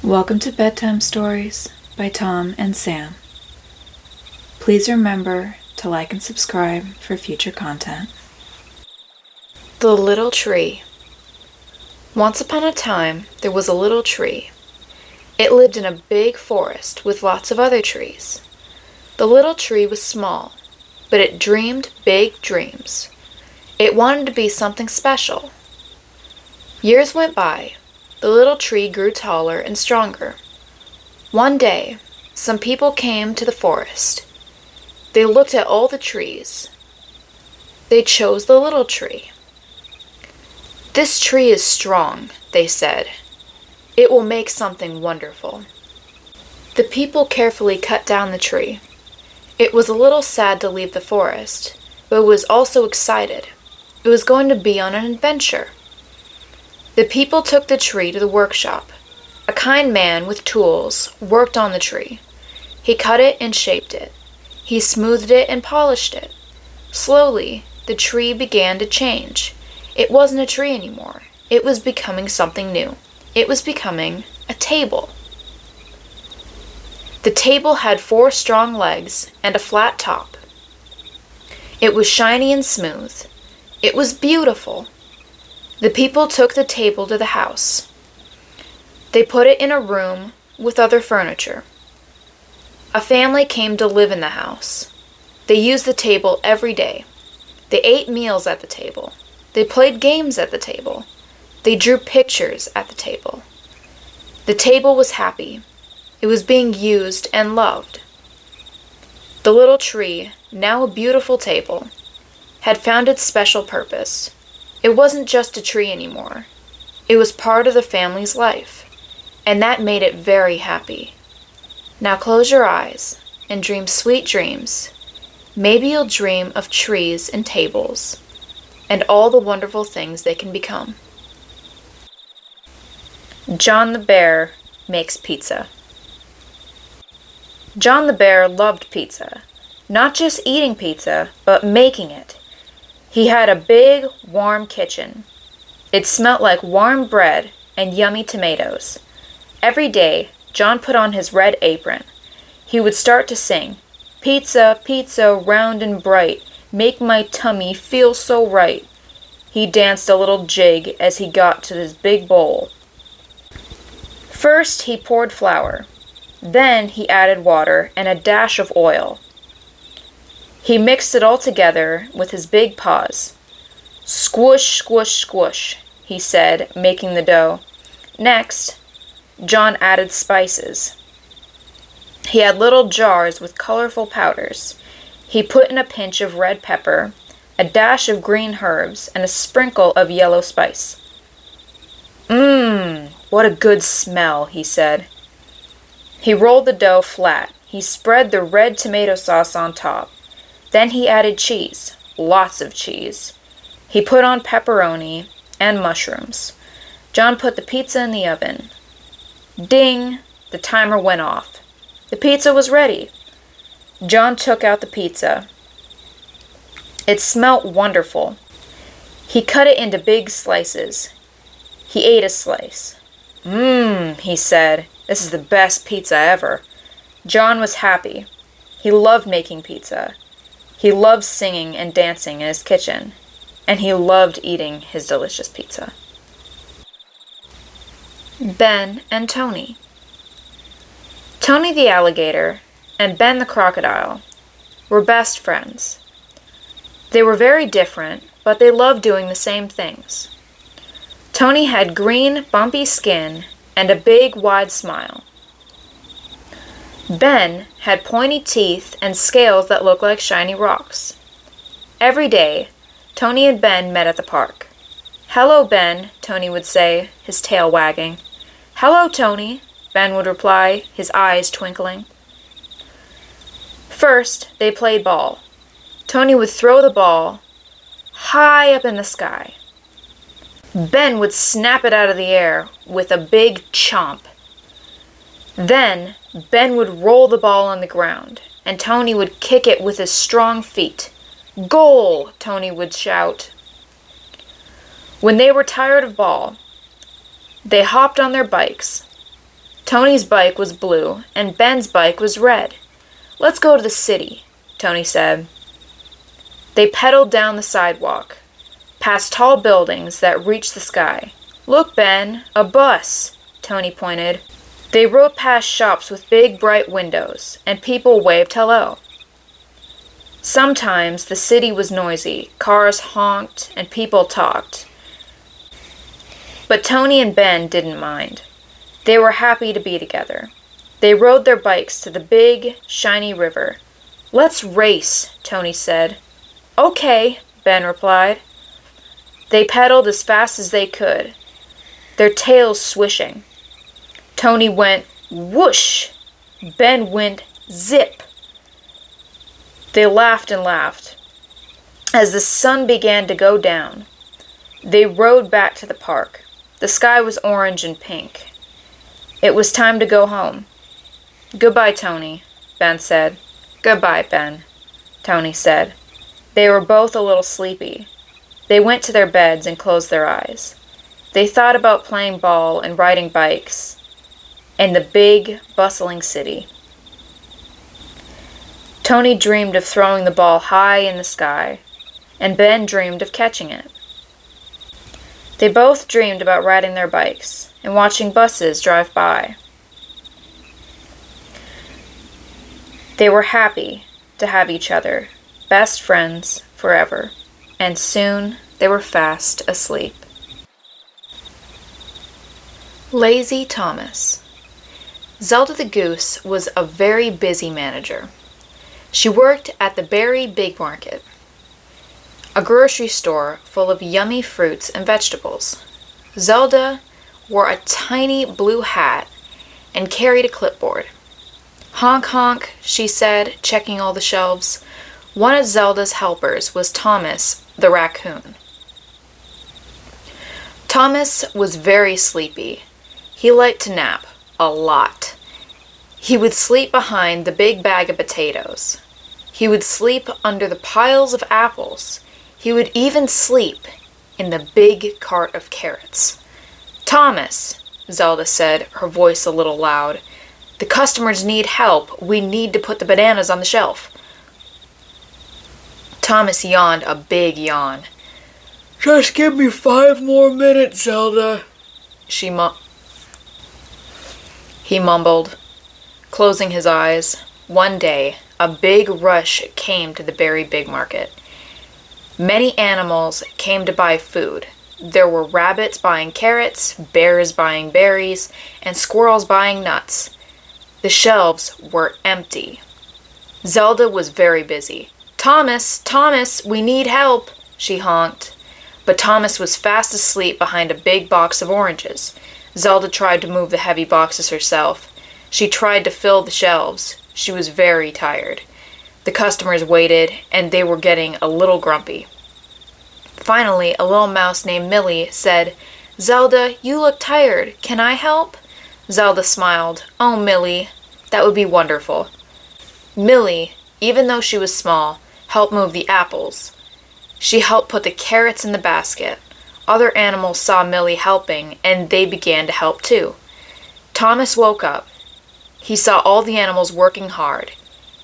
Welcome to Bedtime Stories by Tom and Sam. Please remember to like and subscribe for future content. The Little Tree. Once upon a time, there was a little tree. It lived in a big forest with lots of other trees. The little tree was small, but it dreamed big dreams. It wanted to be something special. Years went by. The little tree grew taller and stronger. One day, some people came to the forest. They looked at all the trees. They chose the little tree. "This tree is strong," they said. "It will make something wonderful." The people carefully cut down the tree. It was a little sad to leave the forest, but it was also excited. It was going to be on an adventure. The people took the tree to the workshop. A kind man with tools worked on the tree. He cut it and shaped it. He smoothed it and polished it. Slowly, the tree began to change. It wasn't a tree anymore. It was becoming something new. It was becoming a table. The table had 4 strong legs and a flat top. It was shiny and smooth. It was beautiful. The people took the table to the house. They put it in a room with other furniture. A family came to live in the house. They used the table every day. They ate meals at the table. They played games at the table. They drew pictures at the table. The table was happy. It was being used and loved. The little tree, now a beautiful table, had found its special purpose. It wasn't just a tree anymore. It was part of the family's life, and that made it very happy. Now close your eyes and dream sweet dreams. Maybe you'll dream of trees and tables, and all the wonderful things they can become. John the Bear makes pizza. John the Bear loved pizza. Not just eating pizza, but making it. He had a big, warm kitchen. It smelt like warm bread and yummy tomatoes. Every day, John put on his red apron. He would start to sing, "Pizza, pizza, round and bright, make my tummy feel so right." He danced a little jig as he got to his big bowl. First, he poured flour. Then he added water and a dash of oil. He mixed it all together with his big paws. "Squish, squish, squish," he said, making the dough. Next, John added spices. He had little jars with colorful powders. He put in a pinch of red pepper, a dash of green herbs, and a sprinkle of yellow spice. What a good smell," he said. He rolled the dough flat. He spread the red tomato sauce on top. Then he added cheese, lots of cheese. He put on pepperoni and mushrooms. John put the pizza in the oven. Ding! The timer went off. The pizza was ready. John took out the pizza. It smelt wonderful. He cut it into big slices. He ate a slice. He said, "This is the best pizza ever." John was happy. He loved making pizza. He loved singing and dancing in his kitchen, and he loved eating his delicious pizza. Ben and Tony. Tony the alligator and Ben the crocodile were best friends. They were very different, but they loved doing the same things. Tony had green, bumpy skin and a big, wide smile. Ben had pointy teeth and scales that looked like shiny rocks. Every day, Tony and Ben met at the park. "Hello, Ben," Tony would say, his tail wagging. "Hello, Tony," Ben would reply, his eyes twinkling. First, they played ball. Tony would throw the ball high up in the sky. Ben would snap it out of the air with a big chomp. Then, Ben would roll the ball on the ground, and Tony would kick it with his strong feet. "Goal!" Tony would shout. When they were tired of ball, they hopped on their bikes. Tony's bike was blue, and Ben's bike was red. "Let's go to the city," Tony said. They pedaled down the sidewalk, past tall buildings that reached the sky. "Look, Ben, a bus," Tony pointed. They rode past shops with big, bright windows, and people waved hello. Sometimes the city was noisy, cars honked, and people talked. But Tony and Ben didn't mind. They were happy to be together. They rode their bikes to the big, shiny river. "Let's race," Tony said. "Okay," Ben replied. They pedaled as fast as they could, their tails swishing. Tony went whoosh. Ben went zip. They laughed and laughed. As the sun began to go down, they rode back to the park. The sky was orange and pink. It was time to go home. "Goodbye, Tony," Ben said. "Goodbye, Ben," Tony said. They were both a little sleepy. They went to their beds and closed their eyes. They thought about playing ball and riding bikes in the big, bustling city. Tony dreamed of throwing the ball high in the sky, and Ben dreamed of catching it. They both dreamed about riding their bikes and watching buses drive by. They were happy to have each other, best friends forever, and soon they were fast asleep. Lazy Thomas. Zelda the goose was a very busy manager. She worked at the Berry Big Market, a grocery store full of yummy fruits and vegetables. Zelda wore a tiny blue hat and carried a clipboard. "Honk honk," she said, checking all the shelves. One of Zelda's helpers was Thomas the raccoon. Thomas was very sleepy. He liked to nap a lot. He would sleep behind the big bag of potatoes. He would sleep under the piles of apples. He would even sleep in the big cart of carrots. "Thomas," Zelda said, her voice a little loud, "the customers need help. We need to put the bananas on the shelf." Thomas yawned a big yawn. "Just give me 5 more minutes, Zelda," he mumbled, closing his eyes. One day, a big rush came to the Berry Big Market. Many animals came to buy food. There were rabbits buying carrots, bears buying berries, and squirrels buying nuts. The shelves were empty. Zelda was very busy. "Thomas, Thomas, we need help," she honked. But Thomas was fast asleep behind a big box of oranges. Zelda tried to move the heavy boxes herself. She tried to fill the shelves. She was very tired. The customers waited, and they were getting a little grumpy. Finally, a little mouse named Millie said, "Zelda, you look tired. Can I help?" Zelda smiled. "Oh, Millie, that would be wonderful." Millie, even though she was small, helped move the apples. She helped put the carrots in the basket. Other animals saw Millie helping, and they began to help too. Thomas woke up. He saw all the animals working hard.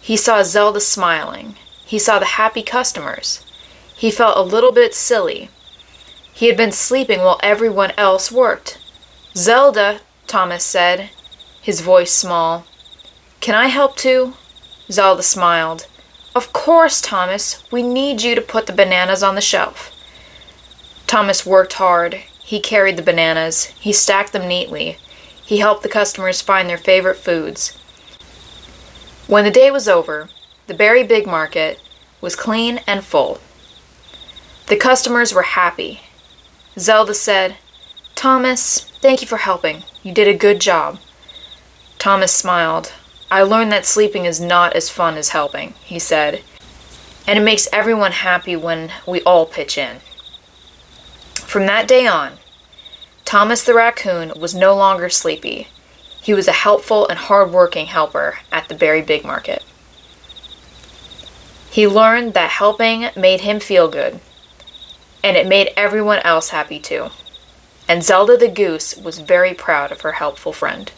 He saw Zelda smiling. He saw the happy customers. He felt a little bit silly. He had been sleeping while everyone else worked. "Zelda," Thomas said, his voice small. "Can I help too?" Zelda smiled. "Of course, Thomas. We need you to put the bananas on the shelf." Thomas worked hard. He carried the bananas. He stacked them neatly. He helped the customers find their favorite foods. When the day was over, the Berry Big Market was clean and full. The customers were happy. Zelda said, "Thomas, thank you for helping. You did a good job." Thomas smiled. "I learned that sleeping is not as fun as helping," he said, "and it makes everyone happy when we all pitch in." From that day on, Thomas the raccoon was no longer sleepy. He was a helpful and hard-working helper at the Berry Big Market. He learned that helping made him feel good, and it made everyone else happy too. And Zelda the goose was very proud of her helpful friend.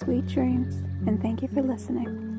Sweet dreams, and thank you for listening.